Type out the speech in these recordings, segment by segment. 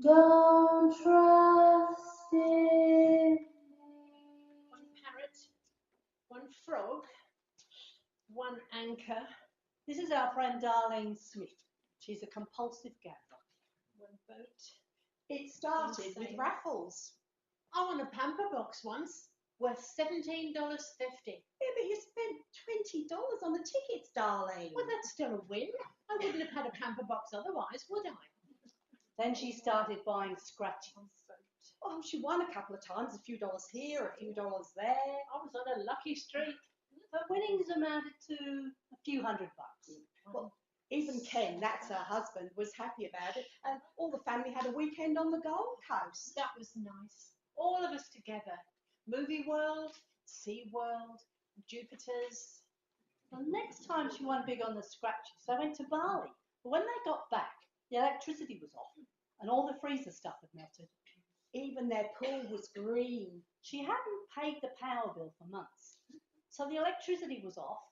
Don't trust in me. One parrot, one frog, one anchor. This is our friend Darlene Smith. She's a compulsive gambler. One boat. It started with Insane. raffles. I won a pamper box once, worth $17.50. Yeah, but you spent $20 on the tickets, Darlene. Well, that's still a win. I wouldn't have had a pamper box otherwise, would I? Then she started buying scratches. Oh, she won a couple of times, a few dollars here, a few dollars there. I was on a lucky streak. Her winnings amounted to a few $100. Well, even Ken, that's her husband, was happy about it, and all the family had a weekend on the Gold Coast. That was nice. All of us together. Movie World, Sea World, Jupiter's. The next time she won big on the scratches, they went to Bali. But when they got back, the electricity was off and all the freezer stuff had melted. Even their pool was green. She hadn't paid the power bill for months. So the electricity was off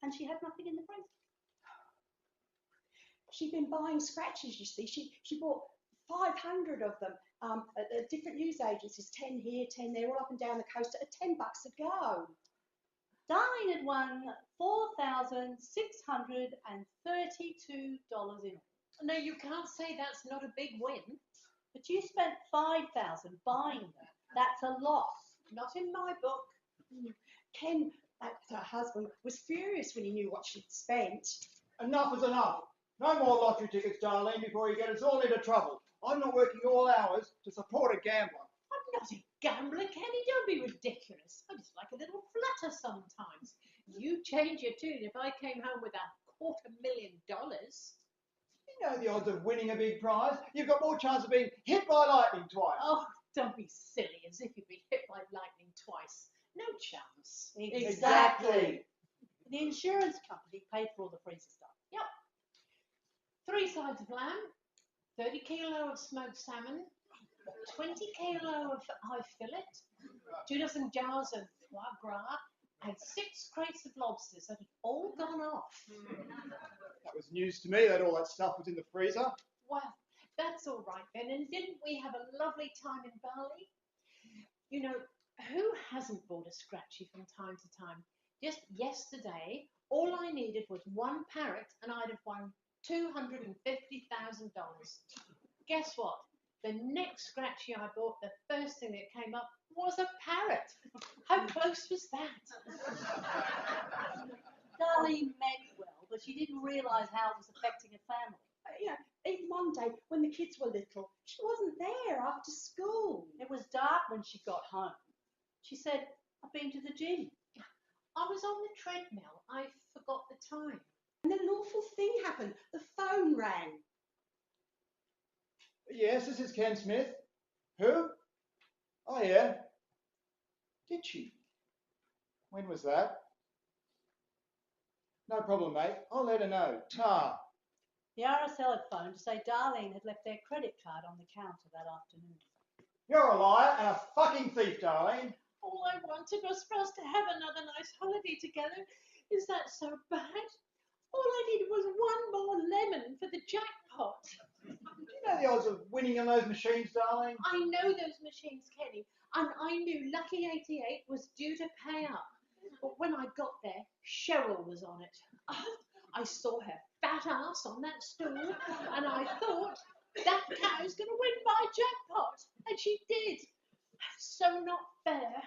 and she had nothing in the freezer. She'd been buying scratches, you see. She bought 500 of them at different news agencies, 10 here, 10 there, all up and down the coast at $10 a go. Darlene had won $4,632 in all. No, you can't say that's not a big win. But you spent $5,000 buying them. That's a loss. Not in my book. Ken, that's her husband, was furious when he knew what she'd spent. Enough is enough. No more lottery tickets, Darlene, before you get us all into trouble. I'm not working all hours to support a gambler. I'm not a gambler, Kenny. Don't be ridiculous. I just like a little flutter sometimes. You change your tune if I came home with $250,000. You know the odds of winning a big prize. You've got more chance of being hit by lightning twice. Oh, don't be silly, as if you'd be hit by lightning twice. No chance. Exactly. The insurance company paid for all the freezer stuff. 3 sides of lamb, 30 kilo of smoked salmon, 20 kilo of eye fillet, 2 dozen jars of foie gras, and 6 crates of lobsters that had all gone off. That was news to me that all that stuff was in the freezer. Well, that's all right then. And didn't we have a lovely time in Bali? You know, who hasn't bought a scratchy from time to time? Just yesterday, all I needed was one parrot and I'd have won $250,000. Guess what? The next scratchy I bought, the first thing that came up was a parrot. How close was that? Darlene meant well, but she didn't realise how it was affecting her family. You know, even one day when the kids were little, she wasn't there after school. It was dark when she got home. She said, I've been to the gym. I was on the treadmill. I forgot the time. And then an awful thing happened. The phone rang. Yes, this is Ken Smith. Who? Oh, yeah. Did she? When was that? No problem, mate. I'll let her know. Ta. The RSL had phoned to say Darlene had left their credit card on the counter that afternoon. You're a liar and a fucking thief, Darlene. All I wanted was for us to have another nice holiday together. Is that so bad? All I needed was one more lemon for the jackpot. Do you know the odds of winning in those machines, Darlene? I know those machines, Kenny, and I knew Lucky 88 was due to pay up. But when I got there, Cheryl was on it. I saw her fat ass on that stool, and I thought, that cow's going to win my jackpot. And she did. So not fair.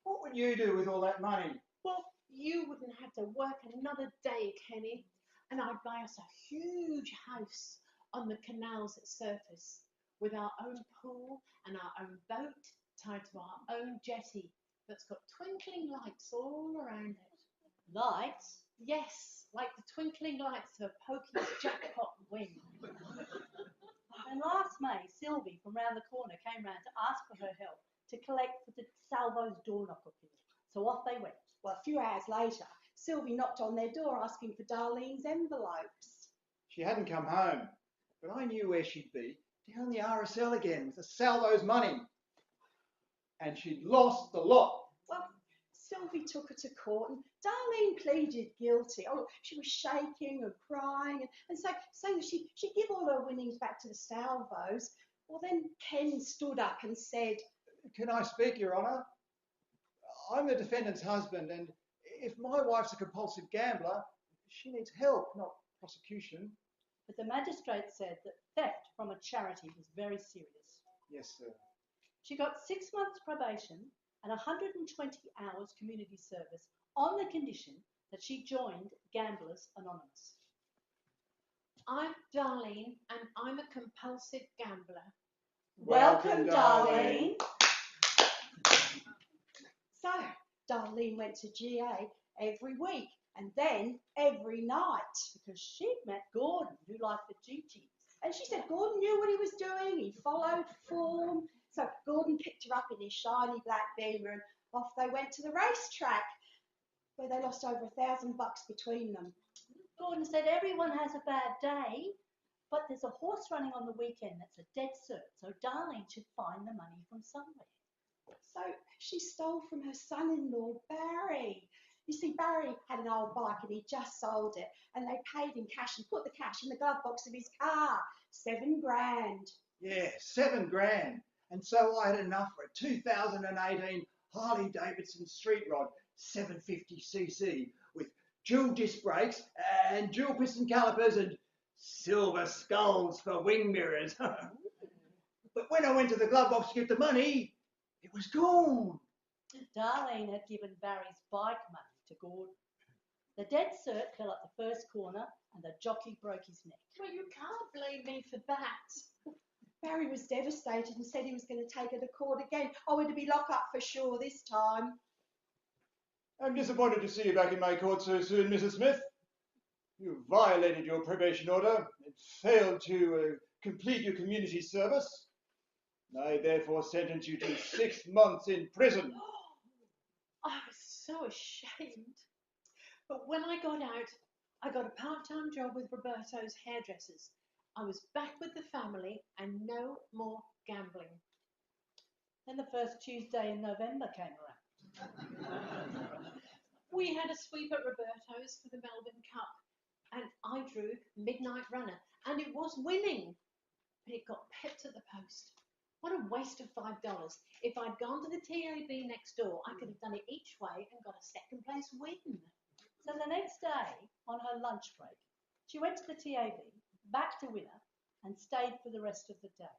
What would you do with all that money? Well, you wouldn't have to work another day, Kenny, and I'd buy us a huge house on the canals at Surface with our own pool and our own boat tied to our own jetty that's got twinkling lights all around it. Lights? Yes, like the twinkling lights of Pokey's jackpot win. And last May, Sylvie from round the corner came round to ask for her help to collect for the Salvo's door knocker bill. So off they went. Well, a few hours later, Sylvie knocked on their door asking for Darlene's envelopes. She hadn't come home, but I knew where she'd be, down the RSL again with the Salvo's money. And she'd lost the lot. Well, Sylvie took her to court and Darlene pleaded guilty. Oh, she was shaking and crying and saying that she'd give all her winnings back to the Salvos. Well, then Ken stood up and said, Can I speak, Your Honour? I'm the defendant's husband, and if my wife's a compulsive gambler, she needs help, not prosecution. But the magistrate said that theft from a charity was very serious. Yes, sir. She got 6 months probation and 120 hours community service on the condition that she joined Gamblers Anonymous. I'm Darlene, and I'm a compulsive gambler. Welcome, Darlene. So, Darlene went to GA every week and then every night. Because she'd met Gordon, who liked the Gigi. And she said Gordon knew what he was doing, he followed form. So Gordon picked her up in his shiny black Beamer and off they went to the racetrack, where they lost over $1,000 between them. Gordon said everyone has a bad day, but there's a horse running on the weekend that's a dead cert, so Darlene should find the money from somewhere. So she stole from her son-in-law, Barry. You see, Barry had an old bike and he just sold it, and they paid in cash and put the cash in the glove box of his car. $7 grand. Yeah, $7 grand. And so I had enough for a 2018 Harley Davidson Street Rod 750cc with dual disc brakes and dual piston calipers and silver skulls for wing mirrors. But when I went to the glove box to get the money, it was gone. Darlene had given Barry's bike money to Gordon. The dead cert fell at the first corner and the jockey broke his neck. Well, you can't blame me for that. Barry was devastated and said he was going to take her to court again. Oh, it'd be lock up for sure this time. I'm disappointed to see you back in my court so soon, Mrs. Smith. You violated your probation order and failed to complete your community service. I therefore sentence you to 6 months in prison. I was so ashamed. But when I got out, I got a part-time job with Roberto's hairdressers. I was back with the family and no more gambling. Then the first Tuesday in November came around. We had a sweep at Roberto's for the Melbourne Cup, and I drew Midnight Runner, and it was winning. But it got pipped at the post. What a waste of $5. If I'd gone to the TAB next door, I could have done it each way and got a second place win. So the next day, on her lunch break, she went to the TAB, backed a winner, and stayed for the rest of the day.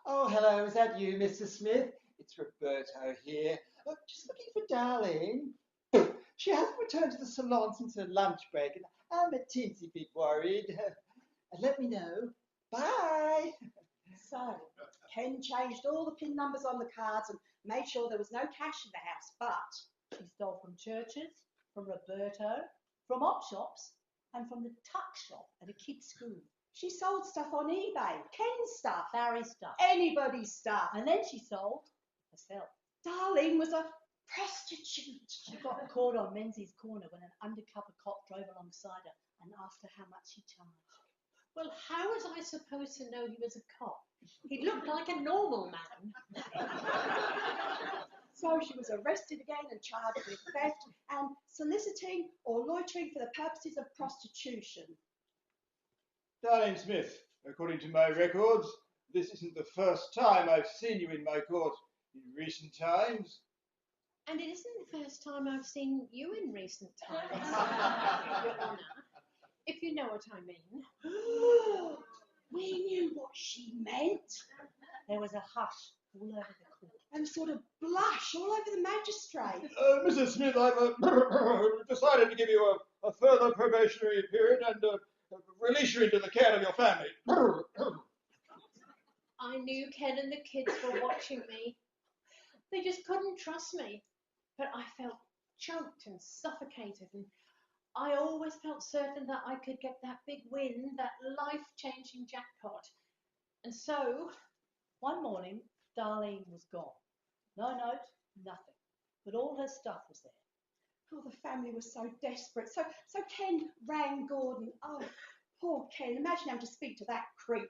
Oh, hello, is that you, Mr. Smith? It's Roberto here. Oh, just looking for Darlene. She hasn't returned to the salon since her lunch break, and I'm a teensy bit worried. Let me know. Bye. So Ken changed all the PIN numbers on the cards and made sure there was no cash in the house, but She stole from churches, from Roberto, from op shops, and from the tuck shop at a kid's school. she sold stuff on eBay. Ken's stuff, Barry's stuff. anybody's stuff. And then she sold herself. Darlene was a prostitute. She got caught on Menzies Corner when an undercover cop drove alongside her and asked her how much she charged. Well, how was I supposed to know he was a cop? He looked like a normal man. So she was arrested again and charged with theft and soliciting or loitering for the purposes of prostitution. Darlene Smith, according to my records, this isn't the first time I've seen you in my court in recent times. And it isn't the first time I've seen you in recent times, Your Honour, if you know what I mean. We knew what she meant. There was a hush all over the court. And a sort of blush all over the magistrate. Mrs. Smith, I've decided to give you a further probationary period and release you into the care of your family. I knew Ken and the kids were watching me. They just couldn't trust me. But I felt choked and suffocated, and I always felt certain that I could get that big win, that life-changing jackpot. And so, One morning, Darlene was gone. No note, nothing. But all her stuff was there. Oh, the family was so desperate. So Ken rang Gordon. Oh, poor Ken. Imagine having to speak to that creep.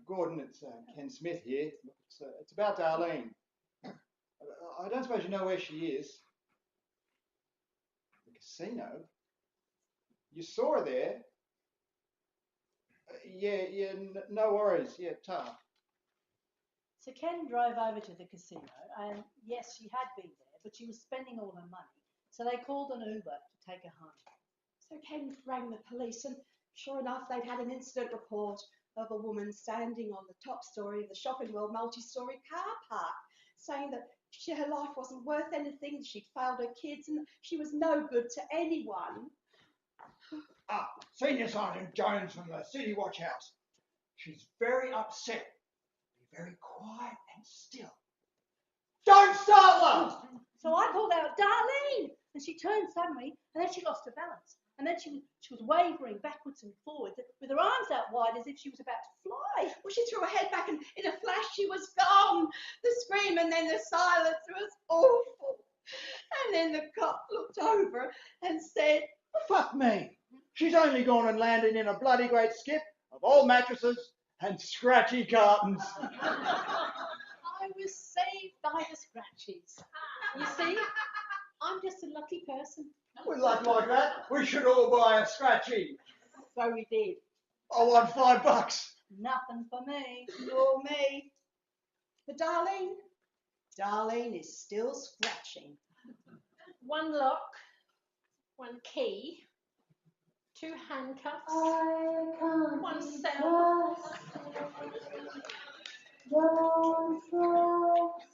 Gordon, it's Ken Smith here. Look, it's about Darlene. I don't suppose you know where she is. The casino? You saw her there? Yeah, no worries. Yeah, ta. So Ken drove over to the casino, and yes, she had been there, but she was spending all her money. So they called an Uber to take her home. So Ken rang the police, and sure enough, they'd had an incident report of a woman standing on the top story of the Shopping World multi-story car park, saying that her life wasn't worth anything, she'd failed her kids, and she was no good to anyone. Senior Sergeant Jones from the City Watch House. She's very upset. Be very quiet and still. Don't start one! So I called out, Darlene! And she turned suddenly, and then she lost her balance. And then she was wavering backwards and forwards with her arms out wide as if she was about to fly. Well, she threw her head back, and in a flash, she was gone. The scream and then the silence was awful. And then the cop looked over and said, Fuck me. She's only gone and landed in a bloody great skip of old mattresses and scratchy cartons. I was saved by the scratches. You see, I'm just a lucky person. With luck like that, we should all buy a scratchy. so we did. I want $5. Nothing for me. Nor me. But Darlene is still scratching. One lock, one key, 2 handcuffs, I can't one be cell. trusted. Don't trust